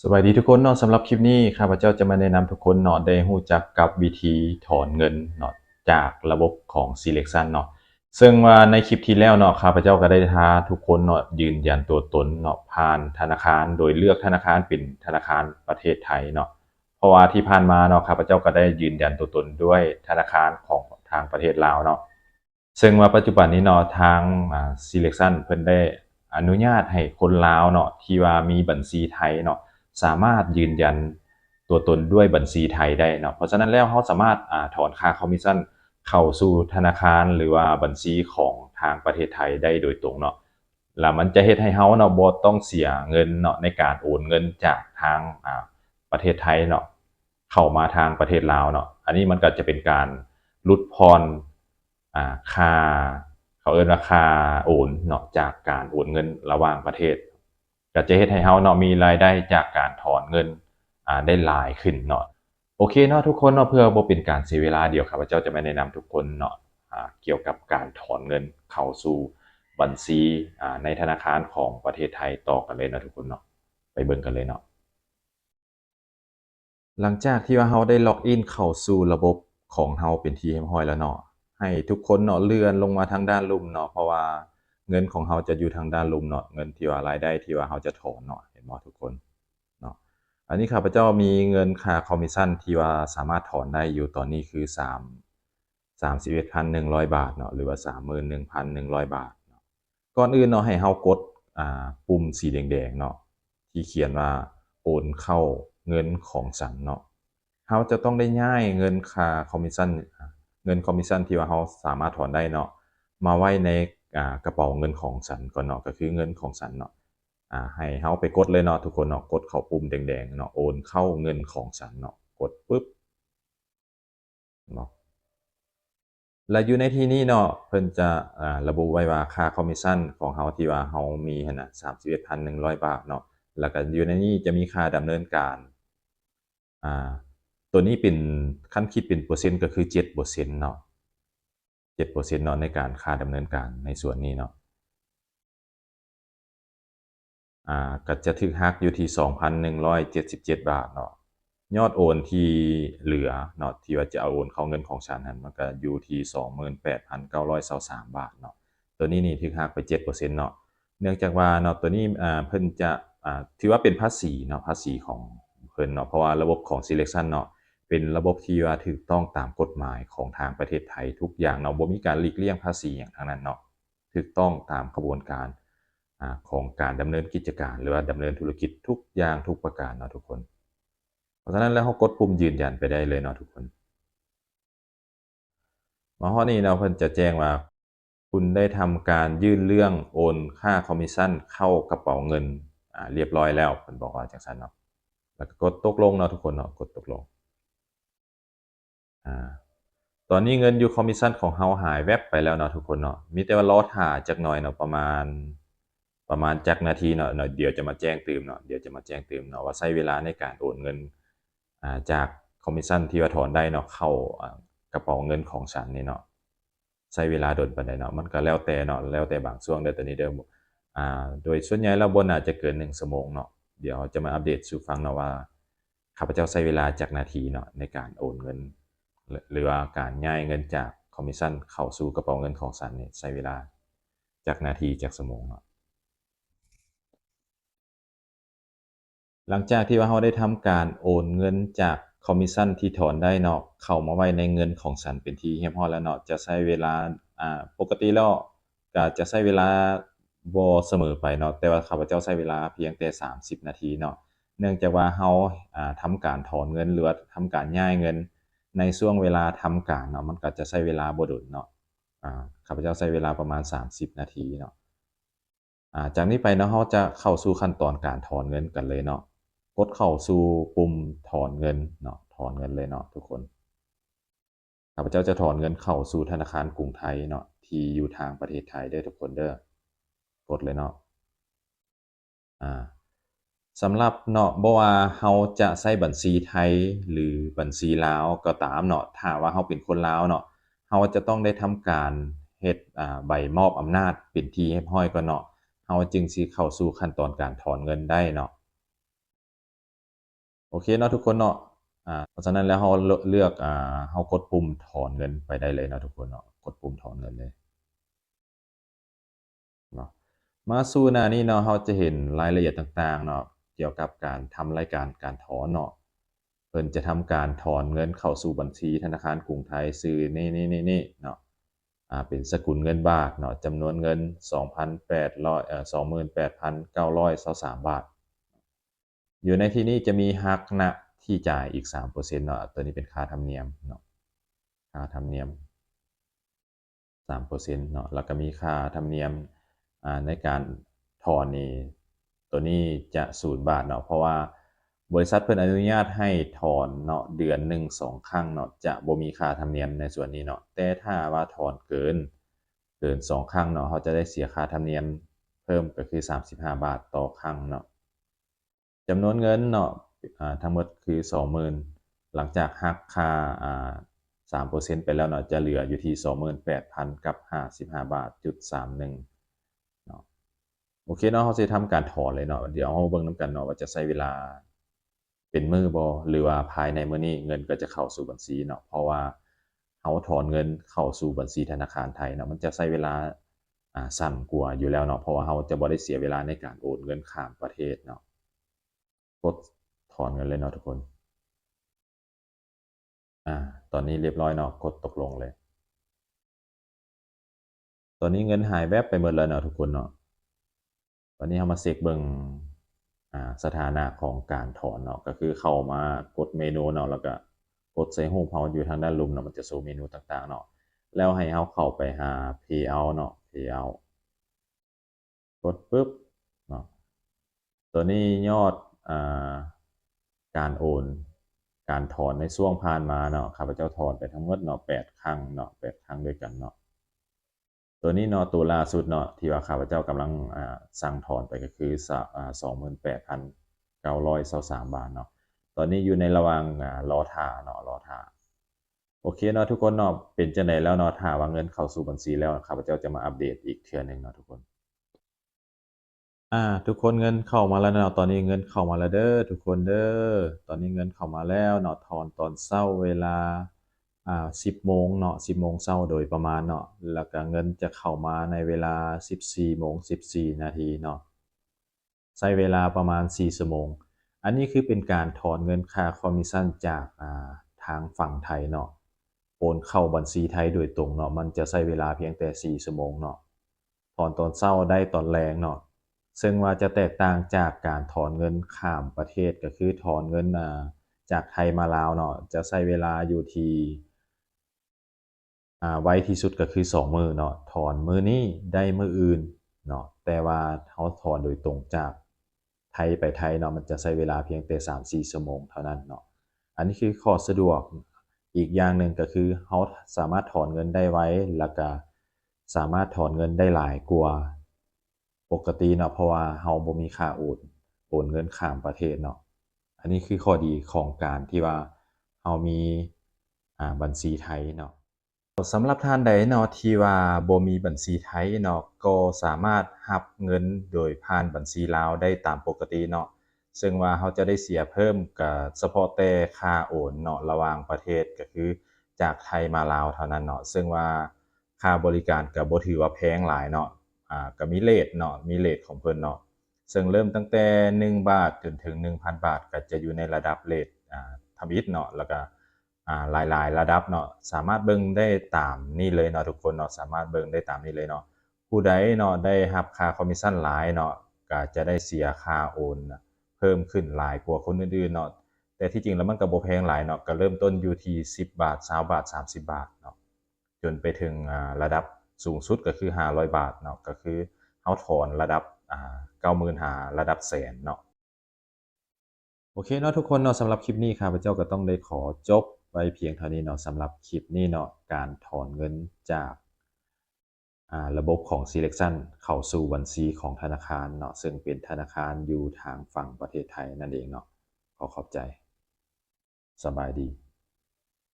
สวัสดีทุกคนเนาะสำหรับคลิปนี้ข้าพเจ้าจะมาแนะนำทุกคนเนาะได้รู้จักกับวิธีถอนเงินเนาะจากระบบของ Selection เนาะซึ่งว่าในคลิปที่แล้วเนาะข้าพเจ้าก็ได้ท้าทุกคนเนาะยืนยันตัวตนเนาะผ่านธนาคารโดยเลือกธนาคารเป็นธนาคารประเทศไทยเนาะเพราะว่าที่ผ่านมาเนาะข้าพเจ้าก็ได้ยืนยันตัวตนด้วยธนาคารของทางประเทศลาวเนาะซึ่งว่าปัจจุบันนี้เนาะทางSelection เพิ่นได้อนุญาตให้คนลาวเนาะที่ว่ามีบัญชีไทยเนาะ สามารถยืนยันตัวตนด้วยบัญชีไทยได้เนาะเพราะฉะนั้นแล้วเขาสามารถถอนค่าคอมมิชชั่นเข้าสู่ธนาคารหรือว่าบัญชีของทางประเทศไทยได้โดยตรงเนาะแล้วมันจะเฮ็ดให้เขาเนาะบ่ต้องเสียเงินเนาะในการโอนเงินจากทางประเทศไทยเนาะเข้ามาทางประเทศลาวเนาะอันนี้มันก็จะเป็นการลดผ่อนค่าเขาเอิ้นว่าค่าโอนเนาะจากการโอนเงินระหว่างประเทศ ก็จะเฮ็ดให้เราเนาะมีรายได้จากการถอนเงินได้หลายขึ้นเนาะโอเคเนาะทุกคนเนาะเพื่อบ่เป็นการเสียเวลาเดี๋ยวข้าพเจ้าจะมาแนะนำทุกคนเนาะเกี่ยวกับการถอนเงินเข้าสู่บัญชีในธนาคารของประเทศไทยต่อกันเลยเนาะทุกคนเนาะไปเบิ่งกันเลยเนาะ หลังจากที่ว่าเราได้ล็อกอินเข้าสู่ระบบของเราเป็นที่เรียบร้อยแล้วเนาะให้ทุกคนเนาะเลื่อนลงมาทางด้านลุ่มเนาะเพราะว่าเงินของเราจะอยู่ทางด้านลุ่มเนาะเงินที่ว่ารายได้ที่ว่าเราจะถอนเนาะเห็นบ่ทุกคนเนาะอันนี้ข้าพเจ้ามีเงินค่าคอมมิชชันที่ว่าสามารถถอนได้อยู่ตอนนี้คือ31,100บาทเนาะหรือว่า31,100บาทเนาะก่อนอื่นเนาะให้เรากดปุ่มสีแดงๆเนาะที่เขียนว่าโอนเข้าเงินของฉันเนาะ เราจะต้องได้ย้ายเงินค่าคอมมิชชันเงินคอมมิชชันที่ว่าเราสามารถถอนได้เนาะมาไว้ในกระเป๋าเงินของฉันก่อนเนาะก็คือเงินของฉันเนาะให้เราไปกดเลยเนาะทุกคนเนาะกดเข้าปุ่มแดงๆเนาะโอนเข้าเงินของฉันเนาะกดปึ๊บเนาะและอยู่ในที่นี้เนาะเพิ่นจะระบุไว้ว่าค่าคอมมิชชันของเราที่ว่าเรามีหั้นน่ะ31,100บาทเนาะแล้วก็อยู่ในนี้จะมีค่าดำเนินการ อ่าตัวนี้เป็นคันคิดเป็นเปอร์เซ็นต์ก็คือ7%เนาะ7%เนาะในการค่าดำเนินการในส่วนนี้เนาะก็จะถูกหักอยู่ที่2,177บาทเนาะยอดโอนที่เหลือเนาะที่ว่าจะเอาโอนเข้าเงินของฉันนั้นมันก็อยู่ที่28,923บาทเนาะตัวนี้นี่ถูกหักไป7%เนาะเนื่องจากว่าเนาะตัวนี้เพิ่นจะถือว่าเป็นภาษีเนาะภาษีของเพิ่นเนาะเพราะว่าระบบของ Selection เนาะ เป็นระบบที่ว่าถูกต้องตามกฎหมายของทางประเทศไทยทุกอย่างเนาะบ่มีการหลีกเลี่ยงภาษีหยังทั้งนั้นเนาะถูกต้องตามกระบวนการของการดำเนินกิจการหรือว่าดำเนินธุรกิจทุกอย่างทุกประการเนาะทุกคนเพราะฉะนั้นแล้วเรากดปุ่มยืนยันไปได้เลยเนาะทุกคนมาฮอดนี้เนาะเพิ่นจะแจ้งว่าคุณได้ทำการยื่นเรื่องโอนค่าคอมมิชชันเข้ากระเป๋าเงินเรียบร้อยแล้วเพิ่นบอกว่าจั่งซั้นเนาะแล้วก็กดตกลงเนาะทุกคนเนาะกดตกลงอา ตอนนี้เงินอยู่คอมมิชชันของเราหายแวบไปแล้วเนาะทุกคนเนาะมีแต่ว่ารอท่าจักหน่อยเนาะประมาณจักนาทีเนาะเดี๋ยวจะมาแจ้งเตือนเนาะเดี๋ยวจะมาแจ้งเตือนเนาะว่าใช้เวลาในการโอนเงินจากคอมมิชชันที่ว่าถอนได้เนาะเข้ากระเป๋าเงินของฉันนี่เนาะใช้เวลาโดนปานใดเนาะมันก็แล้วแต่เนาะแล้วแต่บางช่วงเด้อตัวนี้เด้อโดยส่วนใหญ่แล้วบ่น่าจะเกิน1ชั่วโมงเนาะเดี๋ยวจะมาอัปเดตสู่ฟังเนาะว่าข้าพเจ้าใช้เวลาจักนาทีเนาะในการโอนเงิน หรือว่าการย้ายเงินจากคอมมิชชั่นเข้าสู่กระเป๋าเงินของฉันนี่ใช้เวลาจากนาทีจากชั่วโมงเนาะหลังจากที่ว่าเราได้ทำการโอนเงินจากคอมมิชชันที่ถอนได้เนาะเข้ามาไว้ในเงินของฉันเป็นที่เรียบร้อยแล้วเนาะจะใช้เวลาปกติแล้วก็จะใช้เวลาบ่เสมอไปเนาะแต่ว่าข้าพเจ้าใช้เวลาเพียงแต่30นาทีเนาะเนื่องจากว่าเราทำการถอนเงินหรือว่าทำการย้ายเงินในช่วงเวลาทำการเนาะมันก็จะใช้เวลาบ่โดนเนาะ ข้าพเจ้าใช้เวลาประมาณ30นาทีเนาะจากนี้ไปเนาะเราจะเข้าสู่ขั้นตอนการถอนเงินกันเลยเนาะกดเข้าสู่ปุ่มถอนเงินเนาะถอนเงินเลยเนาะทุกคนข้าพเจ้าจะถอนเงินเข้าสู่ธนาคารกรุงไทยเนาะที่อยู่ทางประเทศไทยเด้อทุกคนเด้อกดเลยเนาะอ่าสำหรับเนาะบ่ว่าเราจะใช้บัญชีไทยหรือบัญชีลาวก็ตามเนาะถ้าว่าเราเป็นคนลาวเนาะเราจะต้องได้ทำการเฮ็ดใบมอบอำนาจเป็นที่เรียบร้อยก่อนเนาะเราจึงสิเข้าสู่ขั้นตอนการถอนเงินได้เนาะ โอเคเนาะทุกคนเนาะเพราะฉะนั้นแล้วเราเลือกเรากดปุ่มถอนเงินไปได้เลยเนาะทุกคนเนาะกดปุ่มถอนเงินเลยเนาะมาสู่หน้านี้เนาะเราจะเห็นรายละเอียดต่างๆเนาะเกี่ยวกับการทำรายการการถอนเนาะเพิ่นจะทำการถอนเงินเข้าสู่บัญชีธนาคารกรุงไทยชื่อนี่ๆๆๆเนาะเป็นสกุลเงินบาทเนาะจำนวนเงิน2,80028,923บาท อยู่ในที่นี้จะมีหักณที่จ่ายอีก3%เนาะตัวนี้เป็นค่าธรรมเนียมเนาะค่าธรรมเนียม3%เนาะแล้วก็มีค่าธรรมเนียมในการถอนนี่ตัวนี้จะ0 บาทเนาะเพราะว่าบริษัทเพิ่นอนุญาตให้ถอนเนาะเดือนหนึ่ง2ครั้งเนาะจะบ่มีค่าธรรมเนียมในส่วนนี้เนาะแต่ถ้าว่าถอนเกิน2ครั้งเนาะเขาจะได้เสียค่าธรรมเนียมเพิ่มก็คือ35 บาทต่อครั้งเนาะ จำนวนเงินเนาะทั้งหมดคือ20,000หลังจากหักค่า3%ไปแล้วเนาะจะเหลืออยู่ที่28,000กับ55บาทจุด31เนาะโอเคเนาะเราสิทำการถอนเลยเนาะเดี๋ยวเราเบิ่งนำกันเนาะว่าจะใช้เวลาเป็นมื้อบ่หรือว่าภายในมื้อนี้เงินก็จะเข้าสู่บัญชีเนาะเพราะว่าเราถอนเงินเข้าสู่บัญชีธนาคารไทยเนาะมันจะใช้เวลาสั้นกว่าอยู่แล้วเนาะเพราะว่าเราจะบ่ได้เสียเวลาในการโอนเงินข้ามประเทศเนาะ กดถอนกันเลยเนาะทุกคนอ่าตอนนี้เรียบร้อยเนาะกดตกลงเลยตอนนี้เงินหายแวบไปหมดแล้วเนาะทุกคนเนาะตอนนี้เรามาเช็กเบิ่งสถานะของการถอนเนาะก็คือเข้ามากดเมนูเนาะแล้วก็กดใส่รูปเราอยู่ทางด้านลุ่มเนาะมันจะโชว์เมนูต่างๆเนาะแล้วให้เราเข้าไปหา Payout เนาะ Payout กดปึ๊บเนาะตัวนี้ยอดอ่าการโอนการถอนในช่วงผ่านมาเนาะข้าพเจ้าถอนไปทั้งหมดเนาะ8ครั้งเนาะ8ครั้งด้วยกันเนาะ ตัวนี้เนาะตัวล่าสุดเนาะที่ว่าข้าพเจ้ากำลังสั่งถอนไปก็คือ28,923บาทเนาะตอนนี้อยู่ในระหว่างรอท่าเนาะรอท่าโอเคเนาะทุกคนเนาะเป็นจังไดแล้วเนาะถ้าว่าเงินเข้าสู่บัญชีแล้วข้าพเจ้าจะมาอัปเดตอีกเทื่อหนึ่งเนาะทุกคนทุกคนเงินเข้ามาแล้วเนาะตอนนี้เงินเข้ามาแล้วเด้อทุกคนเด้อตอนนี้เงินเข้ามาแล้วเนาะถอนตอนเช้าเวลา10โมงเนาะ10โมงเช้าโดยประมาณเนาะแล้วก็เงินจะเข้ามาในเวลา14โมง14นาทีเนาะใช้เวลาประมาณ4ชั่วโมงอันนี้คือเป็นการถอนเงินค่าคอมมิชชันจากทางฝั่งไทยเนาะโอนเข้าบัญชีไทยโดยตรงเนาะมันจะใช้เวลาเพียงแต่4ชั่วโมงเนาะถอนตอนเช้าได้ตอนแลงเนาะ ซึ่งว่าจะแตกต่างจากการถอนเงินข้ามประเทศก็คือถอนเงินจากไทยมาลาวเนาะจะใช้เวลาอยู่ที่ไวที่สุดก็คือ2มื้อเนาะถอนมื้อนี้ได้มื้ออื่นเนาะแต่ว่าเราถอนโดยตรงจากไทยไปไทยเนาะมันจะใช้เวลาเพียงแต่3-4ชั่วโมงเท่านั้นเนาะอันนี้คือข้อสะดวกอีกอย่างหนึ่งก็คือเราสามารถถอนเงินได้ไวแล้วก็สามารถถอนเงินได้หลายกว่า ปกติเนาะเพราะว่าเราบ่มีค่าโอนเงินข้ามประเทศเนาะอันนี้คือข้อดีของการที่ว่าเรามีบัญชีไทยเนาะสำหรับท่านใดเนาะที่ว่าบ่มีบัญชีไทยเนาะก็สามารถรับเงินโดยผ่านบัญชีลาวได้ตามปกติเนาะซึ่งว่าเราจะได้เสียเพิ่มก็เฉพาะแต่ค่าโอนเนาะระหว่างประเทศก็คือจากไทยมาลาวเท่านั้นเนาะซึ่งว่าค่าบริการก็บ่ถือว่าแพงหลายเนาะก็มีเรตเนาะมีเรตของเพิ่นเนาะซึ่งเริ่มตั้งแต่1บาทจนถึง 1,000 บาทก็จะอยู่ในระดับเรตทำอิฐเนาะแล้วก็หลายๆระดับเนาะสามารถเบิ่งได้ตามนี้เลยเนาะทุกคนเนาะสามารถเบิ่งได้ตามนี้เลยเนาะผู้ใดเนาะได้รับค่าคอมมิชชันหลายเนาะก็จะได้เสียค่าโอนเพิ่มขึ้นหลายกว่าคนอื่นๆเนาะแต่ที่จริงแล้วมันก็บ่แพงหลายเนาะก็เริ่มต้นอยู่ที่10บาท20บาท30บาทเนาะ จนไปถึงระดับสูงสุดก็คือ500บาทเนาะก็คือเราถอนระดับ95,000ระดับแสนเนาะโอเคเนาะทุกคนเนาะสำหรับคลิปนี้ข้าพเจ้าก็ต้องได้ขอจบไว้เพียงเท่านี้เนาะสำหรับคลิปนี้เนาะการถอนเงินจากระบบของ Selection เข้าสู่บัญชีของธนาคารเนาะซึ่งเป็นธนาคารอยู่ทางฝั่งประเทศไทยนั่นเองเนาะขอขอบใจสบายดี